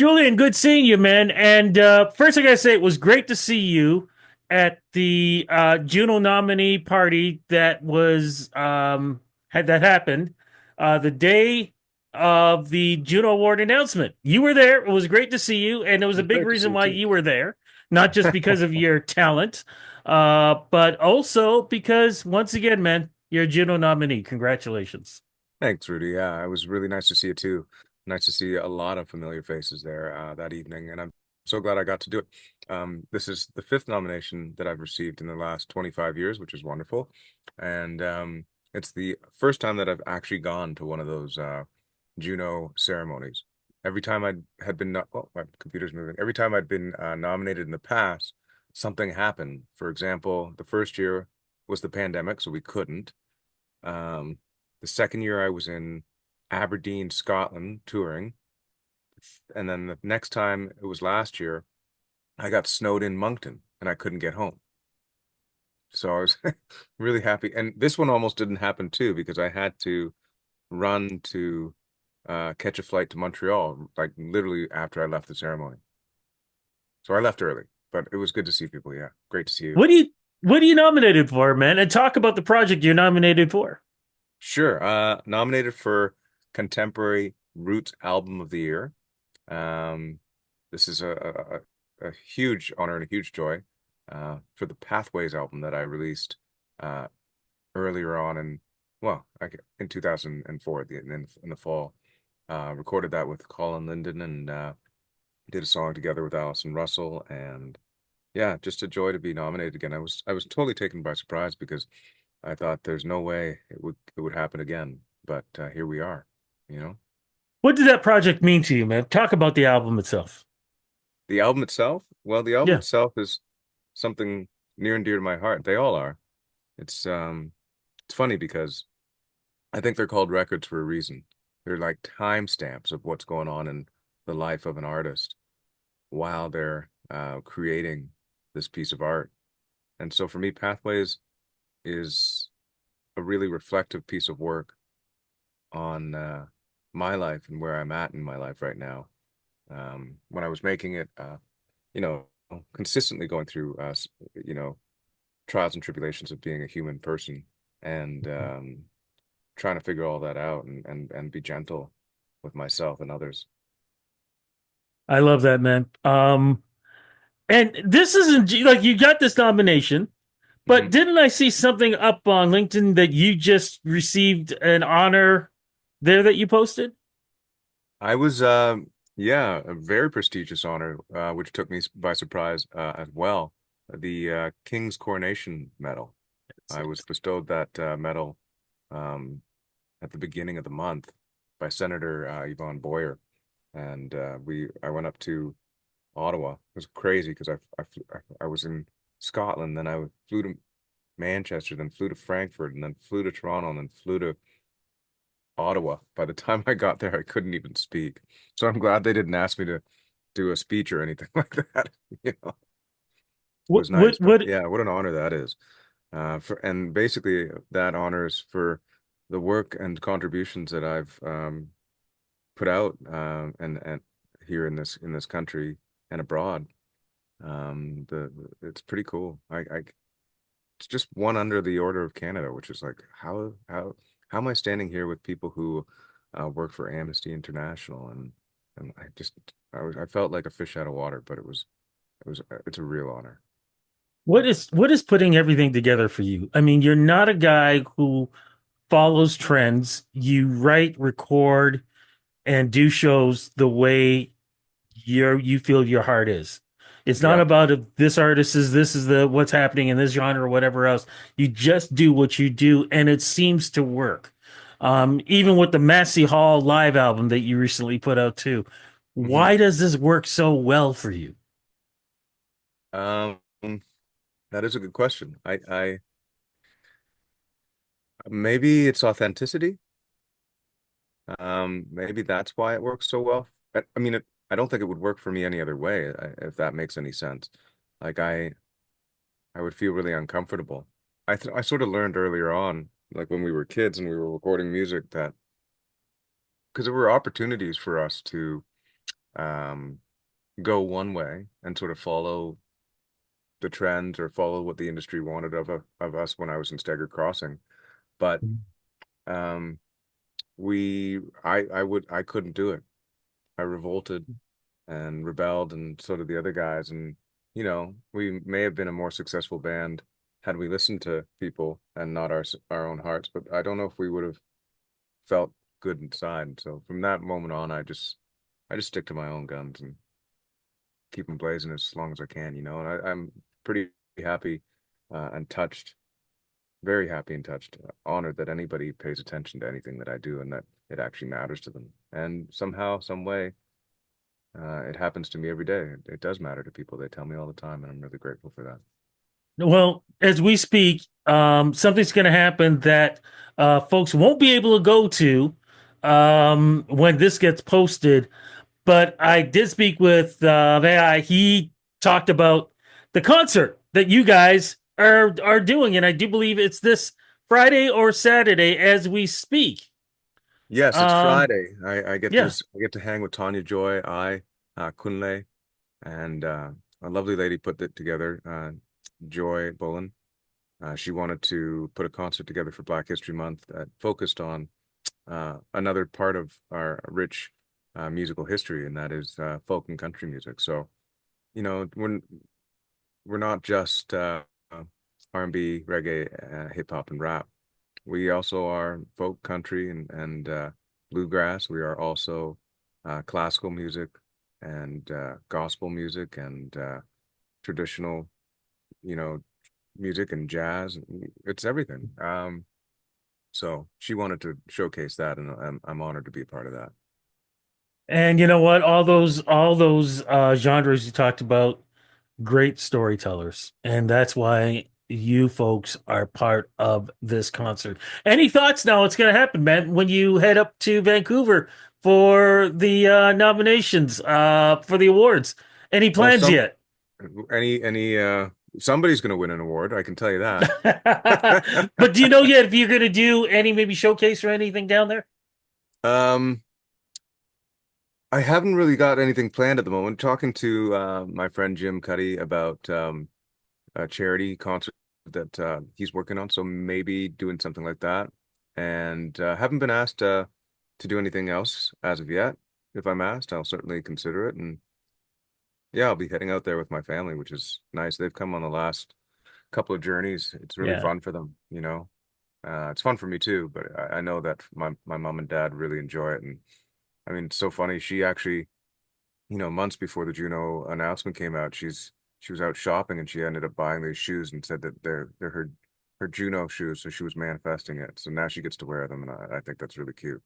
Julian, good seeing you, man. And first, I gotta say, it was great to see you at the Juno nominee party that was had that happened the day of the Juno Award announcement. You were there. It was great to see you, and there was a It's big great to see reason you why too. you were there, not just because of your talent, but also because, once again, man, you're a Juno nominee. Congratulations. Thanks, Rudy. Yeah, it was really nice to see you too. Nice to see a lot of familiar faces there that evening, and I'm so glad I got to do it. This is the fifth nomination that I've received in the last 25 years, which is wonderful. And it's the first time that I've actually gone to one of those Juno ceremonies. Every time I had been, oh, my computer's moving. Every time I'd been nominated in the past, something happened. For example, the first year was the pandemic, so we couldn't. Um, the second year I was in Aberdeen, Scotland, touring. And then the next time, it was last year, I got snowed in Moncton and I couldn't get home. So I was really happy. And this one almost didn't happen too, because I had to run to catch a flight to Montreal, like literally after I left the ceremony. So I left early, but it was good to see people. Yeah, great to see you. What do you what are you nominated for, man? And talk about the project you're nominated for. Sure. Nominated for Contemporary Roots Album of the Year. Um, this is a huge honor and a huge joy for the Pathways album that I released uh, earlier on in 2004 in the fall. Recorded that with Colin Linden and did a song together with Alison Russell, and yeah, just a joy to be nominated again. I was totally taken by surprise because I thought there's no way it would happen again, but here we are, you know. What did that project mean to you, man? Talk about the album itself. The album itself, well, the album Yeah. itself is something near and dear to my heart. They all are. It's funny because I think they're called records for a reason. They're like timestamps of what's going on in the life of an artist while they're creating this piece of art. And so for me, Pathways is a really reflective piece of work on my life and where I'm at in my life right now. When I was making it, you know, consistently going through, trials and tribulations of being a human person and trying to figure all that out and be gentle with myself and others. I love that, man. And this isn't like you got this nomination, but Hmm. didn't I see something up on LinkedIn that you just received an honor there that you posted? I was, yeah, a very prestigious honor, which took me by surprise as well. The King's Coronation Medal. I was bestowed that medal um, at the beginning of the month by Senator Yvonne Boyer, and I went up to Ottawa. It was crazy because I was in Scotland, then I flew to Manchester, then flew to Frankfurt, and then flew to Toronto, and then flew to Ottawa. By the time I got there, I couldn't even speak. So I'm glad they didn't ask me to do a speech or anything like that. You know, it What was nice, what but what yeah, what an honor that is. And basically that honors for the work and contributions that I've put out and here in this country and abroad. It's pretty cool. It's just one under the Order of Canada, which is like how am I standing here with people who work for Amnesty International and I felt like a fish out of water, but it's a real honor. what is putting everything together for you? I mean, you're not a guy who follows trends. You write, record, and do shows the way you feel your heart is. It's not Yeah. about if this artist is this is the what's happening in this genre or whatever else. You just do what you do, and it seems to work. Even with the Massey Hall live album that you recently put out too. Hmm. Why does this work so well for you? Um, that is a good question. I maybe it's authenticity. Maybe that's why it works so well. I mean, I don't think it would work for me any other way, if that makes any sense. Like I would feel really uncomfortable. I sort of learned earlier on, like when we were kids and we were recording music, that because there were opportunities for us to um, go one way and sort of follow the trends or follow what the industry wanted of us when I was in Stagger Crossing. But um, I couldn't do it. I revolted and rebelled, and so did the other guys. And we may have been a more successful band had we listened to people and not our own hearts. But I don't know if we would have felt good inside. So from that moment on, I just stick to my own guns and keep them blazing as long as I can. And I'm pretty happy and touched, very happy and touched, honored that anybody pays attention to anything that I do and that it actually matters to them. And somehow, some way, it happens to me every day. It does matter to people. They tell me all the time, and I'm really grateful for that. Well, as we speak, something's going to happen that folks won't be able to go to when this gets posted. But I did speak with AI. He talked about the concert that you guys are doing, and I do believe it's this Friday or Saturday as we speak. Yes, it's Um, Friday. yeah. I get to hang with Tanya Joy, Kunle, and a lovely lady put it together, Joy Bullen. She wanted to put a concert together for Black History Month that focused on another part of our rich musical history, and that is folk and country music. So, you know, we're not just R&B, reggae, hip hop, and rap. We also are folk country and bluegrass. We are also classical music and gospel music and traditional, you know, music and jazz. It's everything. So she wanted to showcase that, and I'm honored to be a part of that. And you know what? All those genres you talked about, great storytellers, and that's why you folks are part of this concert. Any thoughts now? What's going to happen, man, when you head up to Vancouver for the nominations for the awards? Any Well, plans yet? any somebody's going to win an award. I can tell you that. But do you know yet if you're going to do any maybe showcase or anything down there? Um, I haven't really got anything planned at the moment. Talking to my friend Jim Cuddy about a charity concert that he's working on, so maybe doing something like that. And haven't been asked to do anything else as of yet. If I'm asked, I'll certainly consider it. And yeah, I'll be heading out there with my family, which is nice. They've come on the last couple of journeys. It's really Yeah. fun for them, you know. It's fun for me too, but I know that my mom and dad really enjoy it. And I mean, it's so funny. She actually, months before the Juno announcement came out, she was out shopping and she ended up buying these shoes and said that they're her Juno shoes. So she was manifesting it. So now she gets to wear them, and I think that's really cute.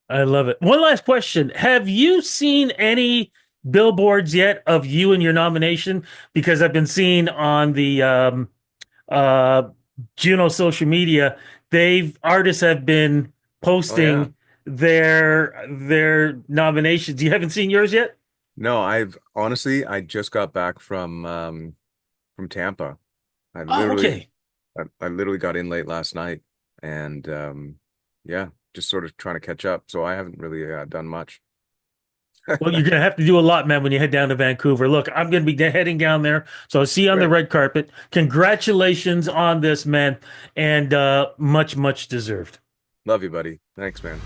I love it. One last question. Have you seen any billboards yet of you and your nomination? Because I've been seeing on the uh, Juno social media, they've artists have been Oh yeah. posting their nominations. You haven't seen yours yet? No, I've honestly, I just got back from Tampa. I Oh, literally okay. I literally got in late last night, and yeah, just sort of trying to catch up. So I haven't really done much. Well, you're gonna have to do a lot, man, when you head down to Vancouver. Look, I'm gonna be heading down there, so I'll see you on the Great. red carpet. Congratulations on this, man, and much, much deserved. Love you, buddy. Thanks, man.